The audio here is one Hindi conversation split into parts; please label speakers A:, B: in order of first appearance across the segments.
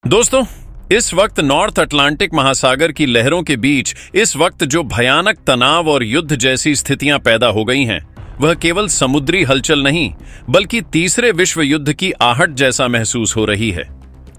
A: दोस्तों, इस वक्त नॉर्थ अटलांटिक महासागर की लहरों के बीच इस वक्त जो भयानक तनाव और युद्ध जैसी स्थितियां पैदा हो गई हैं, वह केवल समुद्री हलचल नहीं बल्कि तीसरे विश्व युद्ध की आहट जैसा महसूस हो रही है।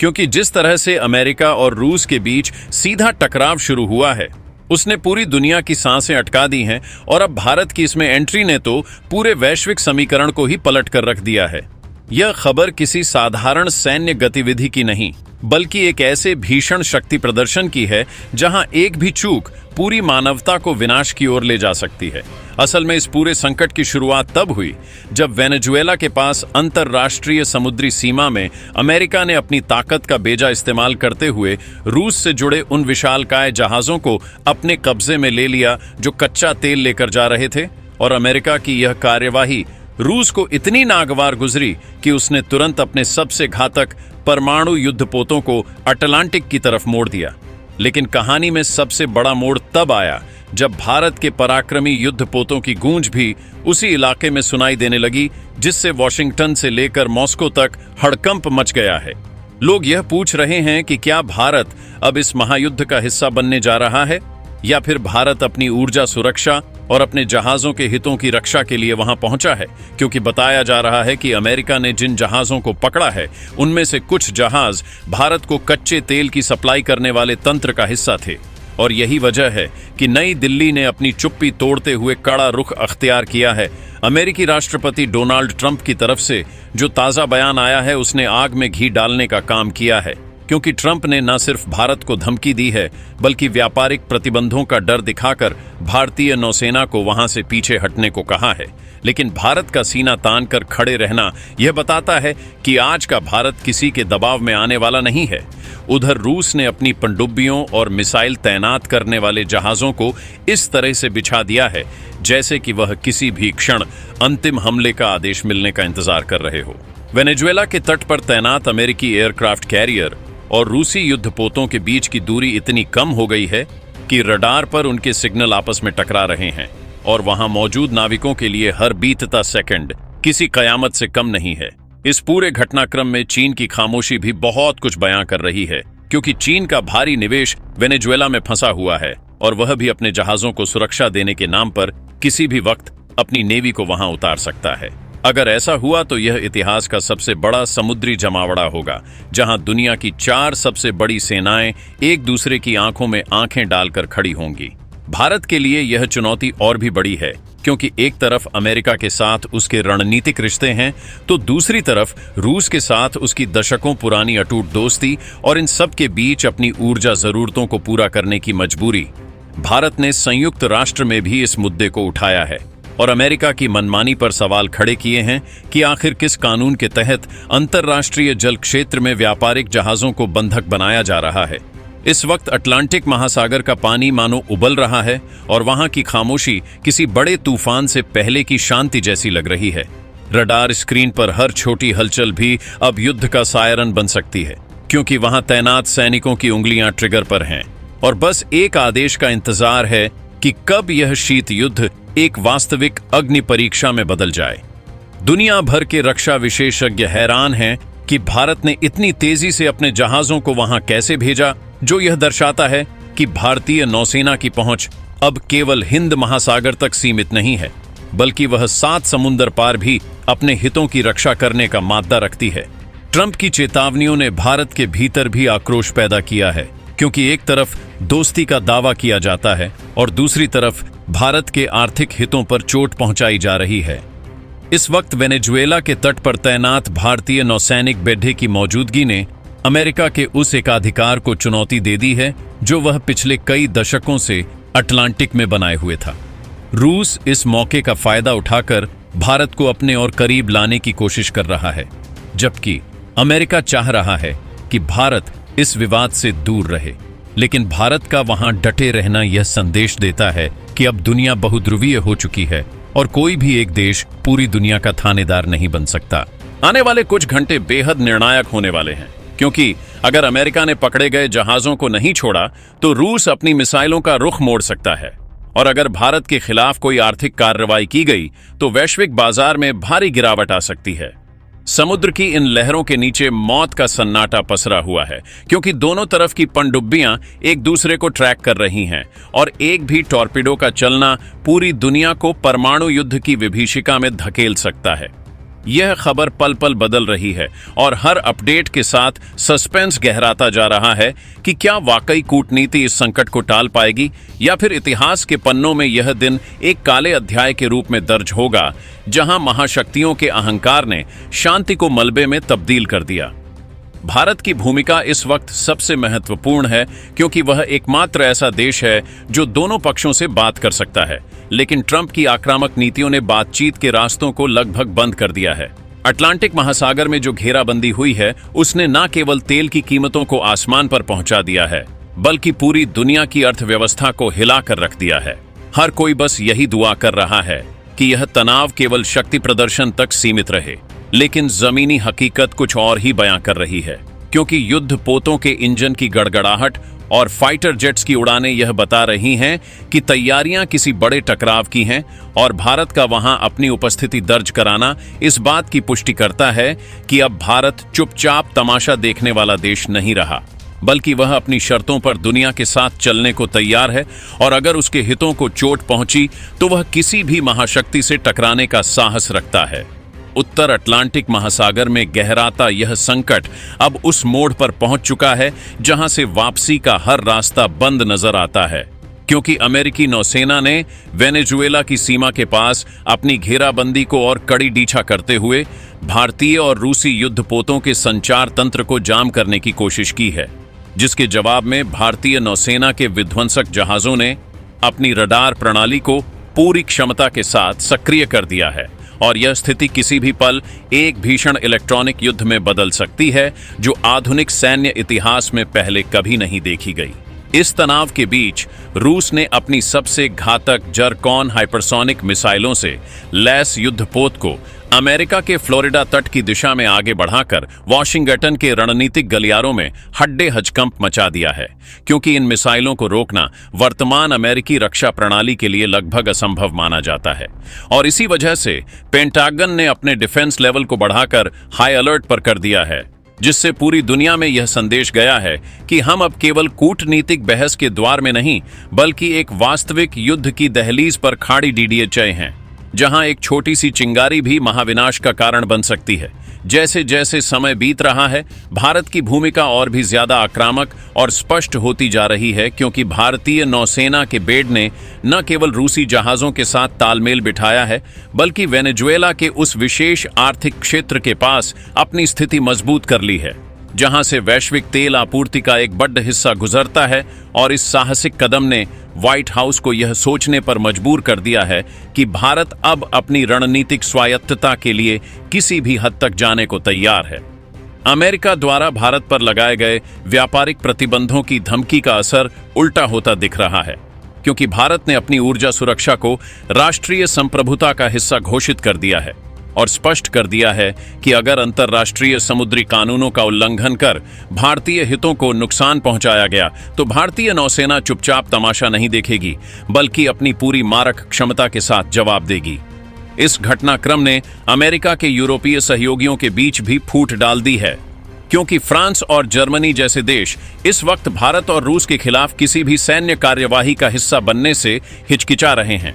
A: क्योंकि जिस तरह से अमेरिका और रूस के बीच सीधा टकराव शुरू हुआ है, उसने पूरी दुनिया की सांसें अटका दी हैं और अब भारत की इसमें एंट्री ने तो पूरे वैश्विक समीकरण को ही पलट कर रख दिया है। यह खबर किसी साधारण सैन्य गतिविधि की नहीं बल्कि एक ऐसे भीषण शक्ति प्रदर्शन की है जहां एक भी चूक पूरी मानवता को विनाश की ओर ले जा सकती है। असल में इस पूरे संकट की शुरुआत तब हुई जब वेनेजुएला के पास अंतरराष्ट्रीय समुद्री सीमा में अमेरिका ने अपनी ताकत का बेजा इस्तेमाल करते हुए रूस से जुड़े उन विशालकाय जहाजों को अपने कब्जे में ले लिया जो कच्चा तेल लेकर जा रहे थे। और अमेरिका की यह कार्यवाही रूस को इतनी नागवार गुजरी कि उसने तुरंत अपने सबसे घातक परमाणु युद्धपोतों को अटलांटिक की तरफ मोड़ दिया। लेकिन कहानी में सबसे बड़ा मोड़ तब आया जब भारत के पराक्रमी युद्धपोतों की गूंज भी उसी इलाके में सुनाई देने लगी, जिससे वॉशिंगटन से लेकर मॉस्को तक हड़कंप मच गया है। लोग यह पूछ रहे हैं कि क्या भारत अब इस महायुद्ध का हिस्सा बनने जा रहा है, या फिर भारत अपनी ऊर्जा सुरक्षा और अपने जहाजों के हितों की रक्षा के लिए वहां पहुंचा है। क्योंकि बताया जा रहा है कि अमेरिका ने जिन जहाजों को पकड़ा है, उनमें से कुछ जहाज भारत को कच्चे तेल की सप्लाई करने वाले तंत्र का हिस्सा थे। और यही वजह है कि नई दिल्ली ने अपनी चुप्पी तोड़ते हुए कड़ा रुख अख्तियार किया है। अमेरिकी राष्ट्रपति डोनाल्ड ट्रंप की तरफ से जो ताजा बयान आया है, उसने आग में घी डालने का काम किया है। क्योंकि ट्रंप ने न सिर्फ भारत को धमकी दी है बल्कि व्यापारिक प्रतिबंधों का डर दिखाकर भारतीय नौसेना को वहां से पीछे हटने को कहा है। लेकिन भारत का सीना तान कर खड़े रहना यह बताता है कि आज का भारत किसी के दबाव में आने वाला नहीं है। उधर रूस ने अपनी पनडुब्बियों और मिसाइल तैनात करने वाले जहाजों को इस तरह से बिछा दिया है जैसे कि वह किसी भी क्षण अंतिम हमले का आदेश मिलने का इंतजार कर रहे हो। वेनेजुएला के तट पर तैनात अमेरिकी एयरक्राफ्ट कैरियर और रूसी युद्धपोतों के बीच की दूरी इतनी कम हो गई है कि रडार पर उनके सिग्नल आपस में टकरा रहे हैं और वहां मौजूद नाविकों के लिए हर बीतता सेकंड किसी कयामत से कम नहीं है। इस पूरे घटनाक्रम में चीन की खामोशी भी बहुत कुछ बयां कर रही है, क्योंकि चीन का भारी निवेश वेनेजुएला में फंसा हुआ है और वह भी अपने जहाजों को सुरक्षा देने के नाम पर किसी भी वक्त अपनी नेवी को वहां उतार सकता है। अगर ऐसा हुआ तो यह इतिहास का सबसे बड़ा समुद्री जमावड़ा होगा, जहां दुनिया की 4 सबसे बड़ी सेनाएं एक दूसरे की आंखों में आंखें डालकर खड़ी होंगी। भारत के लिए यह चुनौती और भी बड़ी है, क्योंकि एक तरफ अमेरिका के साथ उसके रणनीतिक रिश्ते हैं तो दूसरी तरफ रूस के साथ उसकी दशकों पुरानी अटूट दोस्ती और इन सब के बीच अपनी ऊर्जा जरूरतों को पूरा करने की मजबूरी। भारत ने संयुक्त राष्ट्र में भी इस मुद्दे को उठाया है और अमेरिका की मनमानी पर सवाल खड़े किए हैं कि आखिर किस कानून के तहत अंतर्राष्ट्रीय जल क्षेत्र में व्यापारिक जहाजों को बंधक बनाया जा रहा है। इस वक्त अटलांटिक महासागर का पानी मानो उबल रहा है और वहां की खामोशी किसी बड़े तूफान से पहले की शांति जैसी लग रही है। रडार स्क्रीन पर हर छोटी हलचल भी अब युद्ध का सायरन बन सकती है, क्योंकि वहां तैनात सैनिकों की उंगलियां ट्रिगर पर हैं और बस एक आदेश का इंतजार है कि कब यह शीत युद्ध एक वास्तविक अग्नि परीक्षा में बदल जाए। दुनिया भर के रक्षा विशेषज्ञ हैरान हैं कि भारत ने इतनी तेजी से अपने जहाजों को वहां कैसे भेजा, जो यह दर्शाता है कि भारतीय नौसेना की पहुंच अब केवल हिंद महासागर तक सीमित नहीं है, बल्कि वह 7 समुंदर पार भी अपने हितों की रक्षा करने का माद्दा रखती है। ट्रंप की चेतावनियों ने भारत के भीतर भी आक्रोश पैदा किया है, क्योंकि एक तरफ दोस्ती का दावा किया जाता है और दूसरी तरफ भारत के आर्थिक हितों पर चोट पहुंचाई जा रही है। इस वक्त वेनेजुएला के तट पर तैनात भारतीय नौसैनिक बेड्ढे की मौजूदगी ने अमेरिका के उस एकाधिकार को चुनौती दे दी है जो वह पिछले कई दशकों से अटलांटिक में बनाए हुए था। रूस इस मौके का फायदा उठाकर भारत को अपने और करीब लाने की कोशिश कर रहा है, जबकि अमेरिका चाह रहा है कि भारत इस विवाद से दूर रहे। लेकिन भारत का वहां डटे रहना यह संदेश देता है कि अब दुनिया बहुध्रुवीय हो चुकी है और कोई भी एक देश पूरी दुनिया का थानेदार नहीं बन सकता। आने वाले कुछ घंटे बेहद निर्णायक होने वाले हैं, क्योंकि अगर अमेरिका ने पकड़े गए जहाजों को नहीं छोड़ा तो रूस अपनी मिसाइलों का रुख मोड़ सकता है, और अगर भारत के खिलाफ कोई आर्थिक कार्रवाई की गई तो वैश्विक बाजार में भारी गिरावट आ सकती है। समुद्र की इन लहरों के नीचे मौत का सन्नाटा पसरा हुआ है, क्योंकि दोनों तरफ की पनडुब्बियां एक दूसरे को ट्रैक कर रही हैं और एक भी टॉर्पीडो का चलना पूरी दुनिया को परमाणु युद्ध की विभीषिका में धकेल सकता है। यह खबर पल पल बदल रही है और हर अपडेट के साथ सस्पेंस गहराता जा रहा है कि क्या वाकई कूटनीति इस संकट को टाल पाएगी, या फिर इतिहास के पन्नों में यह दिन एक काले अध्याय के रूप में दर्ज होगा जहां महाशक्तियों के अहंकार ने शांति को मलबे में तब्दील कर दिया। भारत की भूमिका इस वक्त सबसे महत्वपूर्ण है, क्योंकि वह एकमात्र ऐसा देश है जो दोनों पक्षों से बात कर सकता है। लेकिन ट्रंप की आक्रामक नीतियों ने बातचीत के रास्तों को लगभग बंद कर दिया है। अटलांटिक महासागर में जो घेराबंदी हुई है, उसने न केवल तेल की कीमतों को आसमान पर पहुंचा दिया है, बल्कि पूरी दुनिया की अर्थव्यवस्था को हिलाकर रख दिया है। हर कोई बस यही दुआ कर रहा है कि यह तनाव केवल शक्ति प्रदर्शन तक सीमित रहे, लेकिन जमीनी हकीकत कुछ और ही बयां कर रही है, क्योंकि युद्ध पोतों के इंजन की गड़गड़ाहट और फाइटर जेट्स की उड़ानें यह बता रही हैं कि तैयारियां किसी बड़े टकराव की हैं, और भारत का वहां अपनी उपस्थिति दर्ज कराना इस बात की पुष्टि करता है कि अब भारत चुपचाप तमाशा देखने वाला देश नहीं रहा, बल्कि वह अपनी शर्तों पर दुनिया के साथ चलने को तैयार है, और अगर उसके हितों को चोट पहुंची तो वह किसी भी महाशक्ति से टकराने का साहस रखता है। उत्तर अटलांटिक महासागर में गहराता यह संकट अब उस मोड़ पर पहुंच चुका है जहां से वापसी का हर रास्ता बंद नजर आता है, क्योंकि अमेरिकी नौसेना ने वेनेजुएला की सीमा के पास अपनी घेराबंदी को और कड़ी डीछा करते हुए भारतीय और रूसी युद्धपोतों के संचार तंत्र को जाम करने की कोशिश की है, जिसके जवाब में भारतीय नौसेना के विध्वंसक जहाजों ने अपनी रडार प्रणाली को पूरी क्षमता के साथ सक्रिय कर दिया है, और यह स्थिति किसी भी पल एक भीषण इलेक्ट्रॉनिक युद्ध में बदल सकती है जो आधुनिक सैन्य इतिहास में पहले कभी नहीं देखी गई। इस तनाव के बीच रूस ने अपनी सबसे घातक जरकॉन हाइपरसोनिक मिसाइलों से लैस युद्धपोत को अमेरिका के फ्लोरिडा तट की दिशा में आगे बढ़ाकर वॉशिंगटन के रणनीतिक गलियारों में हड्डे हजकंप मचा दिया है, क्योंकि इन मिसाइलों को रोकना वर्तमान अमेरिकी रक्षा प्रणाली के लिए लगभग असंभव माना जाता है। और इसी वजह से पेंटागन ने अपने डिफेंस लेवल को बढ़ाकर हाई अलर्ट पर कर दिया है, जिससे पूरी दुनिया में यह संदेश गया है कि हम अब केवल कूटनीतिक बहस के द्वार में नहीं, बल्कि एक वास्तविक युद्ध की दहलीज पर खाड़ी डीडीएचए हैं, जहां एक छोटी सी चिंगारी भी महाविनाश का कारण बन सकती है। जैसे जैसे समय बीत रहा है, भारत की भूमिका और भी ज्यादा आक्रामक और स्पष्ट होती जा रही है, क्योंकि भारतीय नौसेना के बेड़ ने न केवल रूसी जहाजों के साथ तालमेल बिठाया है, बल्कि वेनेजुएला के उस विशेष आर्थिक क्षेत्र के पास अपनी स्थिति मजबूत कर ली है, जहां से वैश्विक तेल आपूर्ति का एक बड़ा हिस्सा गुजरता है। और इस साहसिक कदम ने व्हाइट हाउस को यह सोचने पर मजबूर कर दिया है कि भारत अब अपनी रणनीतिक स्वायत्तता के लिए किसी भी हद तक जाने को तैयार है। अमेरिका द्वारा भारत पर लगाए गए व्यापारिक प्रतिबंधों की धमकी का असर उल्टा होता दिख रहा है, क्योंकि भारत ने अपनी ऊर्जा सुरक्षा को राष्ट्रीय संप्रभुता का हिस्सा घोषित कर दिया है और स्पष्ट कर दिया है कि अगर अंतर्राष्ट्रीय समुद्री कानूनों का उल्लंघन कर भारतीय हितों को नुकसान पहुंचाया गया तो भारतीय नौसेना चुपचाप तमाशा नहीं देखेगी, बल्कि अपनी पूरी मारक क्षमता के साथ जवाब देगी। इस घटनाक्रम ने अमेरिका के यूरोपीय सहयोगियों के बीच भी फूट डाल दी है, क्योंकि फ्रांस और जर्मनी जैसे देश इस वक्त भारत और रूस के खिलाफ किसी भी सैन्य कार्यवाही का हिस्सा बनने से हिचकिचा रहे हैं,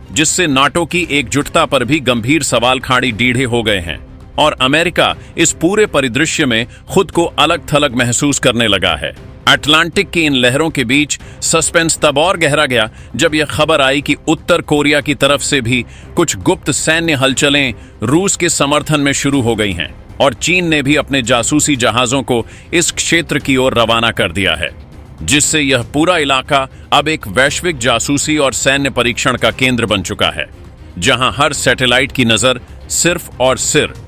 A: जिससे नाटो की एकजुटता पर भी गंभीर सवाल खाड़ी डीढ़े हो गए हैं। और अमेरिका इस पूरे परिदृश्य में खुद को अलग थलग महसूस करने लगा है। अटलांटिक की इन लहरों के बीच सस्पेंस तब और गहरा गया जब यह खबर आई कि उत्तर कोरिया की तरफ से भी कुछ गुप्त सैन्य हलचलें रूस के समर्थन में शुरू हो गई हैं, और चीन ने भी अपने जासूसी जहाजों को इस क्षेत्र की ओर रवाना कर दिया है, जिससे यह पूरा इलाका अब एक वैश्विक जासूसी और सैन्य परीक्षण का केंद्र बन चुका है, जहां हर सैटेलाइट की नजर सिर्फ और सिर्फ